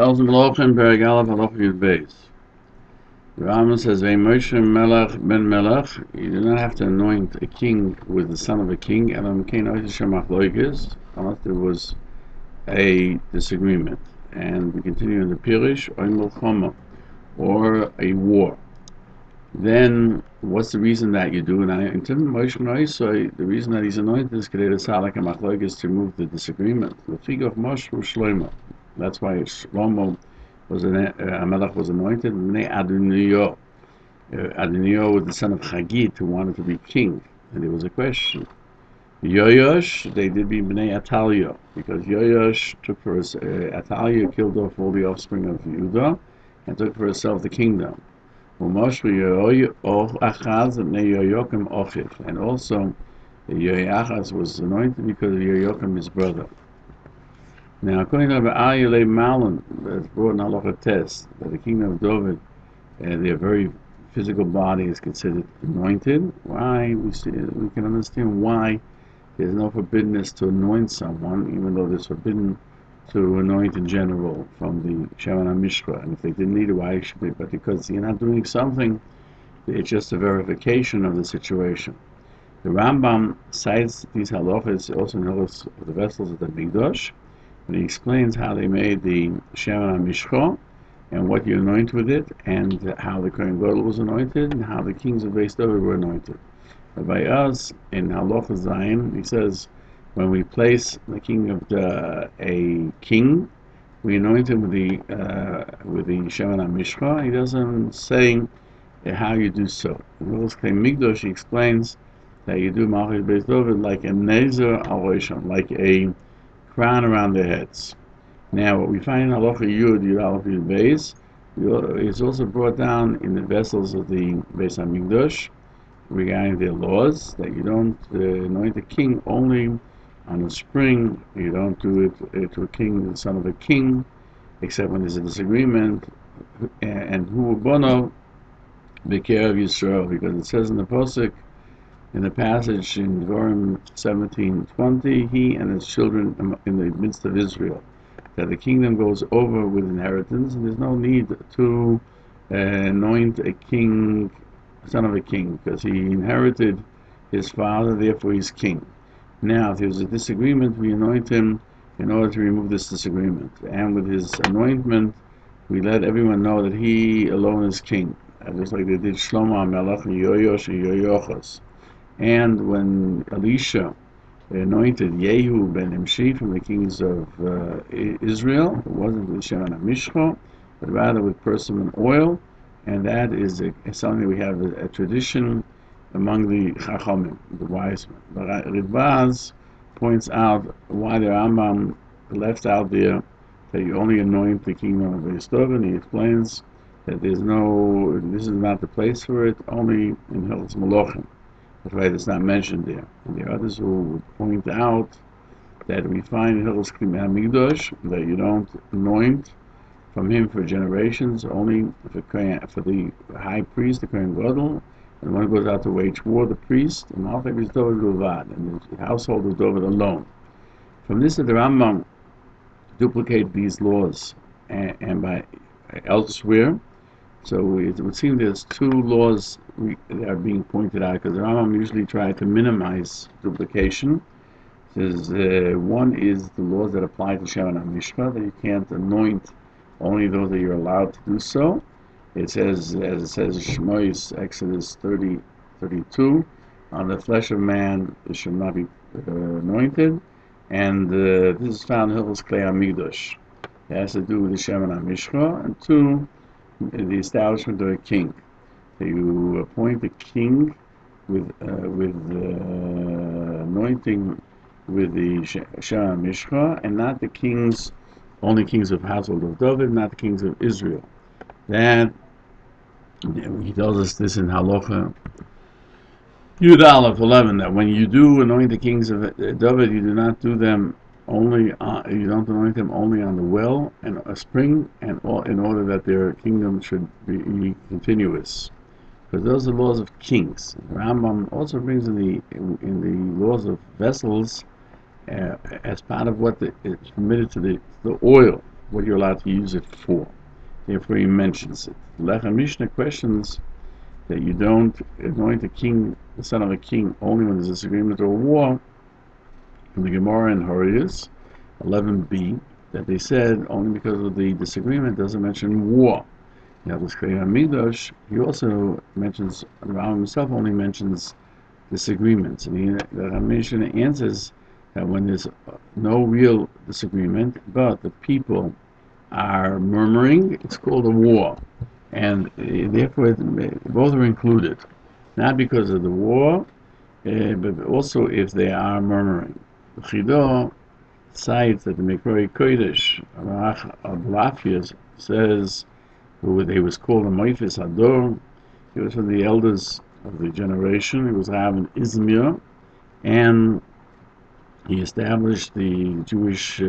Also Melochim Perigalav Halacha Yud Beis. Rambam says, Moshe Melech ben Melech, you do not have to anoint a king with the son of a king, unless there was a disagreement. And we continue in the Peirush Melochim, or a war. Then, what's the reason that you do? And the reason that he's anointed is to remove the disagreement. That's why Shlomo Melech was anointed. Adoniyo was the son of Chagit, who wanted to be king, and there was a question. Yoyosh, they did be Bnei Atalia, because Yoyosh took for us, Atalia killed off all the offspring of Judah, and took for herself the kingdom. And also, Yoachaz was anointed because of Yoachim, his brother. Now, according to Ayalei Malin, that's brought in Halacha test that the kingdom of David, their very physical body is considered anointed. Why? We can understand why there's no forbiddenness to anoint someone, even though there's forbidden to anoint in general from the Shevan HaMishra. And if they didn't need it, why should they? But because you're not doing something, it's just a verification of the situation. The Rambam cites these halachas also in Hilchos of the vessels of the Mikdash, and he explains how they made the Shevan HaMishra and what you anoint with it, and how the Kohen Gadol was anointed, and how the kings of Bostoner were anointed. But by us, in Halacha Zayin, he says, when we place the king of a king, we anoint him with the Shevan HaMishra. He doesn't say how you do so. In Hilchos Mikdash, he explains that you do Malchus Beis David like a nezer al rosham, like a crown around their heads. Now, what we find in Halacha Yud Aleph Yud Beis is also brought down in the vessels of the Beis HaMikdash regarding their laws, that you don't anoint a king only on a spring. You don't do it to a king, the son of a king, except when there's a disagreement. And who bono b'kerev Yisrael, because it says in the Pasuk, in the passage in Dvarim 17:20, he and his children in the midst of Israel, that the kingdom goes over with inheritance, and there's no need to anoint a king, son of a king, because he inherited his father, therefore he's king. Now, if there's a disagreement, we anoint him in order to remove this disagreement. And with his anointment, we let everyone know that he alone is king, just like they did Shlomo HaMelech and Yoyosh and Yoachaz. And when Elisha anointed Yehu ben Imshi from the kings of Israel, it wasn't with Shevan HaMishra, but rather with persimmon oil, and that is something we have a tradition among the Chachamim, the wise men. But Ritbaz points out why the Rambam left out there that you only anoint the kingdom of Bostoner, and he explains that this is not the place for it, only in Hilchos Melochim. That's why it's not mentioned there. And there are others who would point out that we find in Hilchos Mikdash that you don't anoint from him for generations, only for the high priest, the Kohen Gadol, and when it goes out to wage war, the priest, and Malchus is David Levad, and the household of David alone. From this, the Rambam duplicate these laws and by elsewhere. So it would seem there's two laws that are being pointed out, because the Rambam usually tries to minimize duplication. One is the laws that apply to Shevan HaMishra, that you can't anoint only those that you're allowed to do so. It says, as it says in Shmois, Exodus 30:32, on the flesh of man it should not be anointed, and this is found in Hilchos Mikdash. It has to do with the Shevan HaMishra, and two, the establishment of a king. So you appoint a king with anointing with the Shevan HaMishra, and not the kings, only kings of household of David, not the kings of Israel. That he tells us this in Halacha Yud Aleph 11, that when you do anoint the kings of David, you do not do them only. You don't anoint them only on the well and a spring, and in order that their kingdom should be continuous. Because those are laws of kings. Rambam also brings in the laws of vessels as part of what is permitted to the oil. what you're allowed to use it for. Therefore, he mentions it. Lechem Mishnah questions that you don't anoint a king, the son of a king, only when there's a disagreement or a war. In the Gemara in Horayos 11b, that they said only because of the disagreement doesn't mention war. Now, this Midrash, he also mentions, the Rambam himself only mentions disagreements, and the Mishnah answers that when there's no real disagreement, but the people are murmuring, it's called a war, and therefore both are included, not because of the war, but also if they are murmuring. The Chidah cites that the Mikroy Kodesh Ablafias says they was called a Moifis Hador. He was from the elders of the generation. He was Rav in Izmir, and he established the Jewish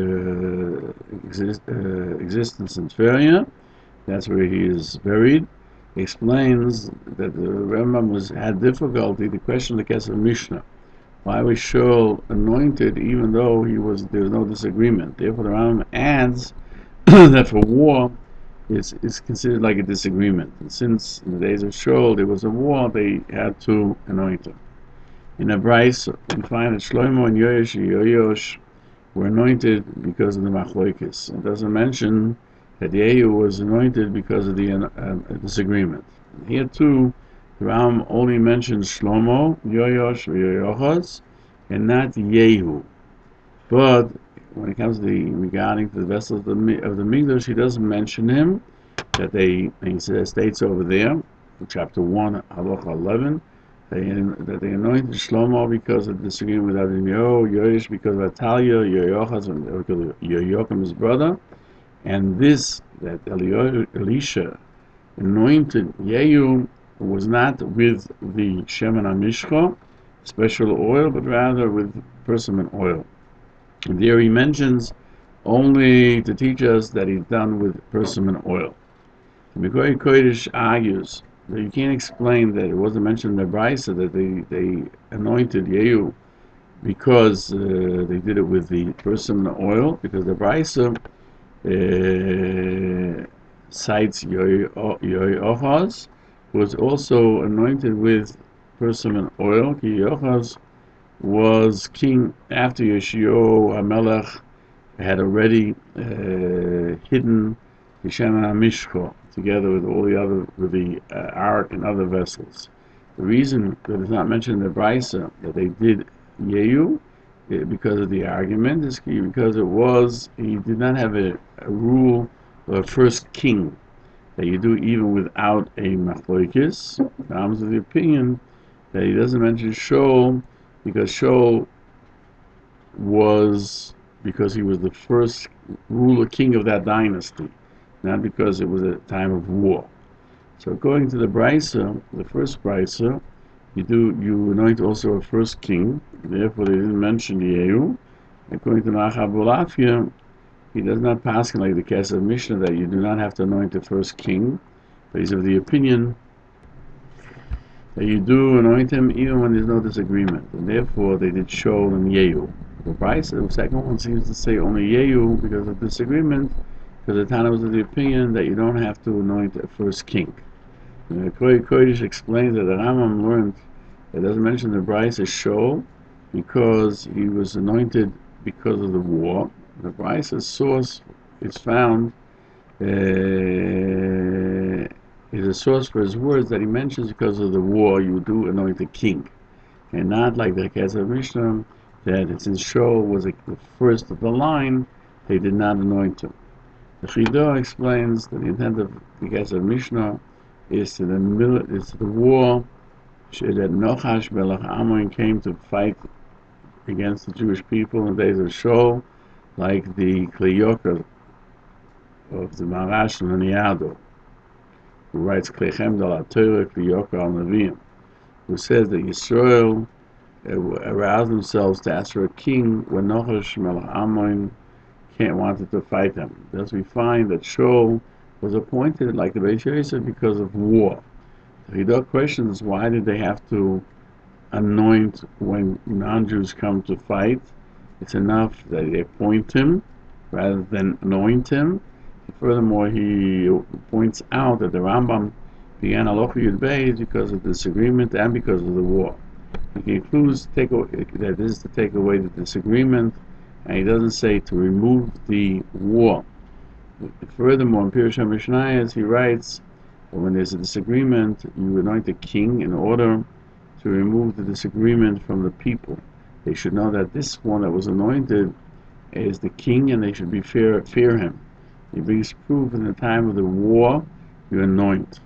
existence in Tveria. That's where he is buried. He explains that the Rambam had difficulty to question the case of Mishnah. Why was Shaul anointed even though there was no disagreement? Therefore, the Rambam adds that for war, is considered like a disagreement. And since in the days of Shaul there was a war, they had to anoint him. In a Bryce, we find that Shlomo and Yoash were anointed because of the Machlokes. It doesn't mention that Yehu was anointed because of the disagreement. Here too, the Rambam only mentions Shlomo, Yoash, Yoachaz, and not Yehu. But when it comes to regarding the vessels of the Mikdash, he doesn't mention him. That he states over there, in chapter 1, Halacha 11, that they anointed Shlomo because of disagreement with Adonio, Yoash because of Atalia, Yoachaz because of Yoakim, his brother, and this, that Elisha anointed Yehu, was not with the Shemen HaMishcha, special oil, but rather with persimmon oil. And there he mentions only to teach us that he's done with persimmon oil. The Mikroy Kodesh argues that you can't explain that it wasn't mentioned in the Brisa that they anointed Yehu because they did it with the persimmon oil, because the Brisa cites Yoachaz, who was also anointed with persimmon oil. Yoachaz was king after Yoshio HaMelech had already hidden the Shemen HaMishcha together with all the other, with the ark and other vessels. The reason that it's not mentioned in the Brisa that they did Yehu, because of the argument, is because he did not have a rule of a first king that you do even without a machlokes. Comes with the opinion that he doesn't mention Shaul because Shaul was because he was the first ruler king of that dynasty, not because it was a time of war. So according to the Brisa, the first Brisa, you anoint also a first king. Therefore, they didn't mention Yehu. According to Machabulafia, he does not pass like the case of Mishnah that you do not have to anoint the first king, but he's of the opinion that you do anoint him even when there's no disagreement, and therefore they did Shaul and Yehu. The Brisa, the second one, seems to say only Yehu because of disagreement, because the Tana was of the opinion that you don't have to anoint a first king. The Kodesh explains that the Rambam learned that it doesn't mention the Brisa Shaul because he was anointed because of the war. The Brisa's source is found is a source for his words that he mentions because of the war you do anoint a king, and not like the case of Mishnah that since Shaul was the first of the line, they did not anoint him. The Chidah explains that the intent of the case of Mishnah is to the war that Nochash Melech Ammon came to fight against the Jewish people in the days of Shaul, like the Kliyokar of the Marash and Niado, who writes Klechem Dal HaTorah Kliyokar al Neviim, who says that Yisrael aroused themselves to ask for a king when Nochash Melech Ammon wanted to fight them. Thus we find that Shaul was appointed like the Beis Yosef because of war. The Chidah questions why did they have to anoint when non-Jews come to fight. It's enough that they appoint him rather than anoint him, Furthermore, he points out that the Rambam began Halacha Yud Beis because of the disagreement and because of the war. He concludes that this is to take away the disagreement, and he doesn't say to remove the war. Furthermore, in Peirush HaMeir, he writes that when there's a disagreement, you anoint the king in order to remove the disagreement from the people. They should know that this one that was anointed is the king, and they should be fear him. He brings proof in the time of the war, you anoint.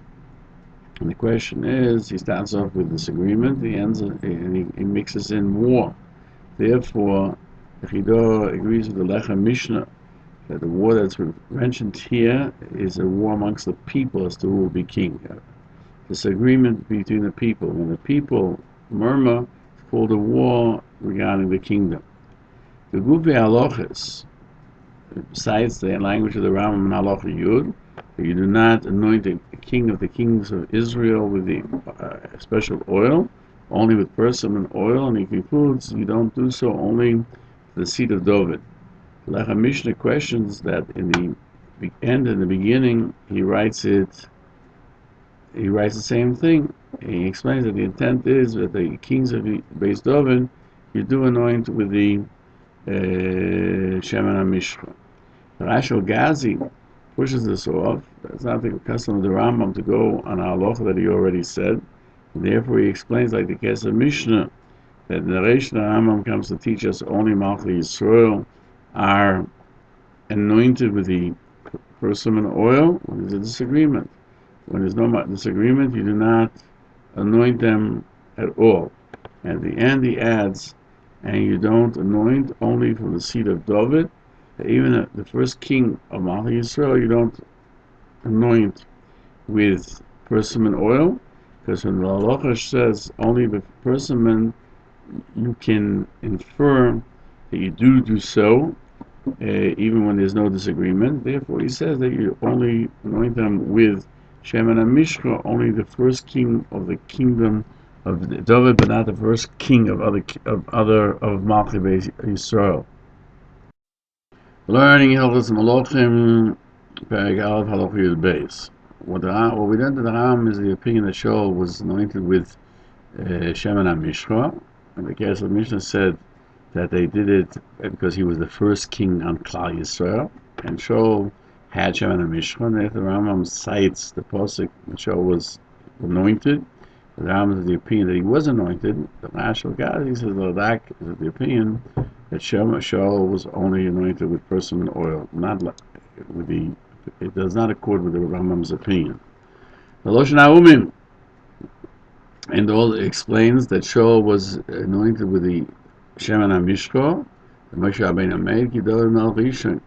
And the question is, he starts off with disagreement, he ends and he mixes in war. Therefore, the Chidor agrees with the Lechem Mishnah that the war that's mentioned here is a war amongst the people as to who will be king. Disagreement between the people. When the people murmur, it's called a war regarding the kingdom. The Gufi Halachas, besides the language of the Rambam and Halacha Yud, you do not anoint the king of the kings of Israel with the special oil, only with persimmon oil, and he concludes you don't do so only to the seed of David. Lechem Mishnah questions that in the end and the beginning he writes the same thing. He explains that the intent is that the kings of Beis David you do anoint with the Shemen HaMishcha. Rashi Gazi pushes this off. It's not the custom of the Rambam to go on a halacha that he already said. And therefore, he explains, like the case of Mishnah, that the narration of the Rambam comes to teach us only Malchei Yisrael are anointed with the persimmon oil when there's a disagreement. When there's no disagreement, you do not anoint them at all. At the end, he adds, and you don't anoint only from the seed of David. Even the first king of Malchei Yisrael, you don't anoint with persimmon oil, because when the Halacha says only with persimmon, you can infer that you do so, even when there's no disagreement. Therefore, he says that you only anoint them with Shemen HaMishcha, only the first king of the kingdom of David, but not the first king of Malchei Yisrael. Learning Hilchos Melochim, Perek Aleph Halacha Yud Beis. What we learned in the Rambam is the opinion that Shaul was anointed with Shemen HaMishcha, and the case of Mishnah said that they did it because he was the first king on Klal Yisrael, and Shaul had Shemen HaMishcha, and the Rambam cites the pasuk that Shaul was anointed. The Rambam is the opinion that he was anointed. The Rashi Gazi says the opinion that Shaul was only anointed with persimmon oil, not with the. It does not accord with the Rambam's opinion. The Loshen HaUmim and all explains that Shaul was anointed with the Shemen HaMishcha, the Moshe Rabbeinu made Gidol narration,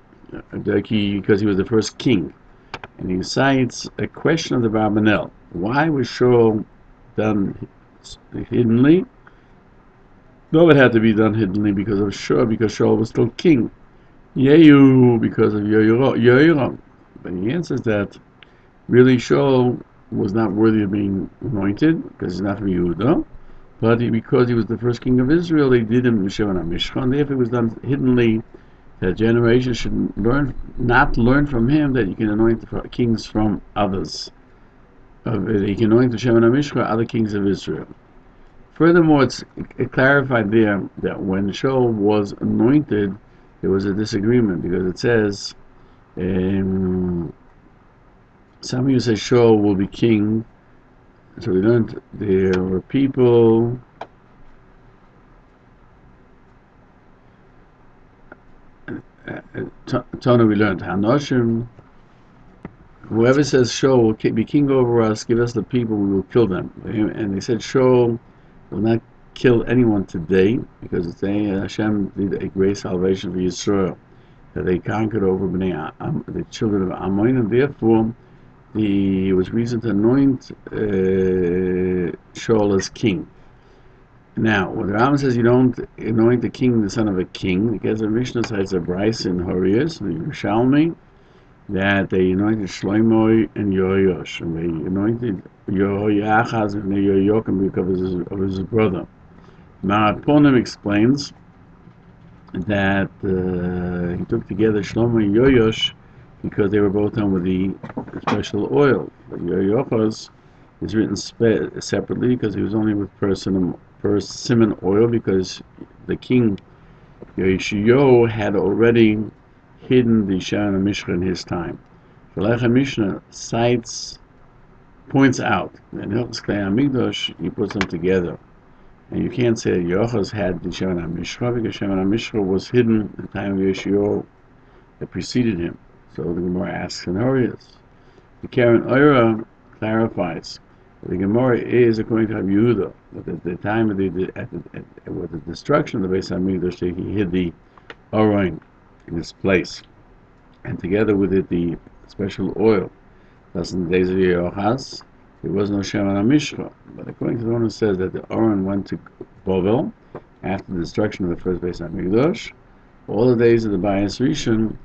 because he was the first king, and he cites a question of the Rabbanel: why was Shaul done hiddenly? No, it had to be done hiddenly because Shaul was still king. Yehu, because of Yoram. But he answers that really Shaul was not worthy of being anointed because he's not from Yehuda, but because he was the first king of Israel, they did him Shemen HaMishcha, and therefore it was done hiddenly. That generation should not learn from him that you can anoint kings from others. He can anoint the Shemen HaMishcha other kings of Israel. Furthermore, it's clarified there that when Shaul was anointed, there was a disagreement because it says, some of you say Shaul will be king. So we learned there were people. Tana, we learned Hanoshim. Whoever says Shaul will be king over us, give us the people, we will kill them. And they said Shaul will not kill anyone today because today Hashem did a great salvation for Yisrael, that they conquered over the children of Ammon, and therefore it was reason to anoint Shaul as king. Now, when the Rambam says you don't anoint the king, the son of a king, because the Mishnah cites a Bryce in Horius, the Yerushalmi, that they anointed Shlomo and Yoash, and they anointed Yoachaz and Yoakim because of his brother. Maraponim explains that he took together Shlomo and Yoash because they were both done with the special oil. But Yochas is written separately because he was only with persimmon oil, because the king Yoshio had already hidden the Shana Mishra in his time. Halacha Mishnah points out that in Hilchos Yesodei he puts them together. And you can't say that Yochas had the Shana Mishra, because Shana Mishra was hidden at the time of Yoshio that preceded him. So the Gemara asks in Horius. The Karen Oira clarifies that the Gemara is, according to Rabbi Yehuda, that at the time of with the destruction of the Beis Hamikdash, he hid the Aron in its place, and together with it the special oil. Thus, in the days of Yochas, there was no Shemana Mishra. But according to the one who says that the Aron went to Bovel after the destruction of the first Beis Hamikdash, all the days of the Bayis Rishon,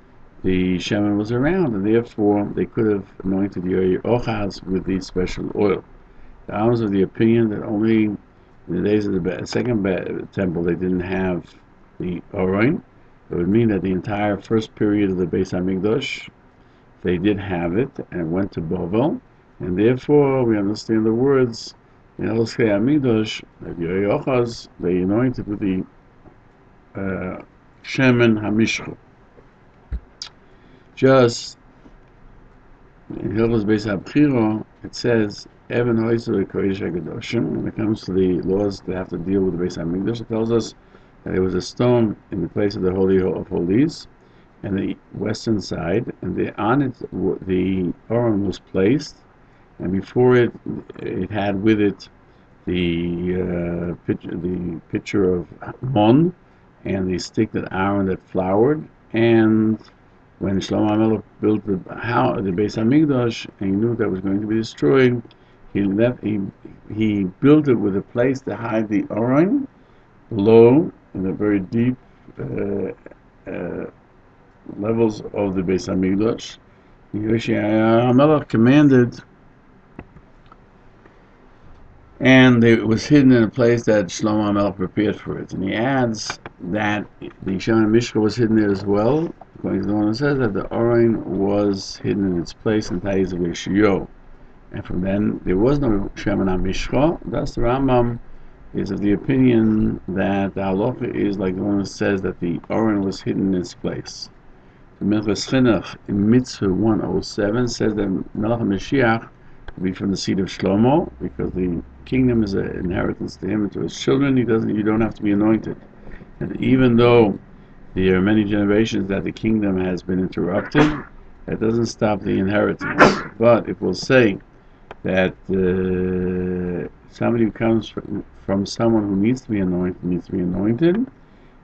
the Shemen was around, and therefore they could have anointed the Yochas with the special oil. The Amos of the opinion that only in the days of the second temple they didn't have the Aron. It would mean that the entire first period of the Beis Hamikdash they did have it, and it went to Bovel, and therefore we understand the words in Hilchos Hamikdash that the Yochas they anointed with the Shemen HaMishcha. Just in Hilchos Beis HaBchira, it says, Even Hoyser Peirush HaGodoshim. When it comes to the laws that have to deal with the Beis HaMikdash, it tells us that there was a stone in the place of the Holy of Holies, and the western side, and on it the Aron was placed, and before it had with it the pitcher of Mon, and the stick that Aaron that flowered. And when Shlomo HaMelech built the Beis Hamikdash, and he knew that was going to be destroyed, he built it with a place to hide the Aron below in the very deep levels of the Beis Hamikdash. HaMelech commanded, and it was hidden in a place that Shlomo HaMelech prepared for it. And he adds that the Shana Mishra was hidden there as well, according to the one who says that the Aron was hidden in its place in the days of Yoshio. And from then, there was no Shemana Mishra. Thus the Rambam is of the opinion that the Halacha is like the one who says that the Aron was hidden in its place. The Hilchos Chinuch in Mitzvah 107 says that Melech HaMashiach will be from the seed of Shlomo, because the kingdom is an inheritance to him and to his children. You don't have to be anointed. And even though there are many generations that the kingdom has been interrupted, that doesn't stop the inheritance. But if we'll say that somebody who comes from someone who needs to be anointed,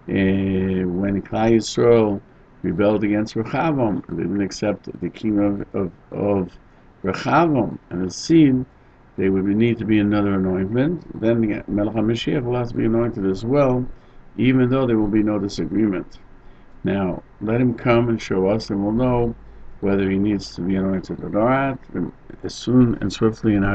when Klal Yisrael rebelled against Rechavam, they didn't accept the kingdom of Rechavam and his seed, they would need to be another anointment. Then Melech HaMashiach will have to be anointed as well, even though there will be no disagreement. Now, let him come and show us, and we'll know whether he needs to be anointed or not, as soon and swiftly in our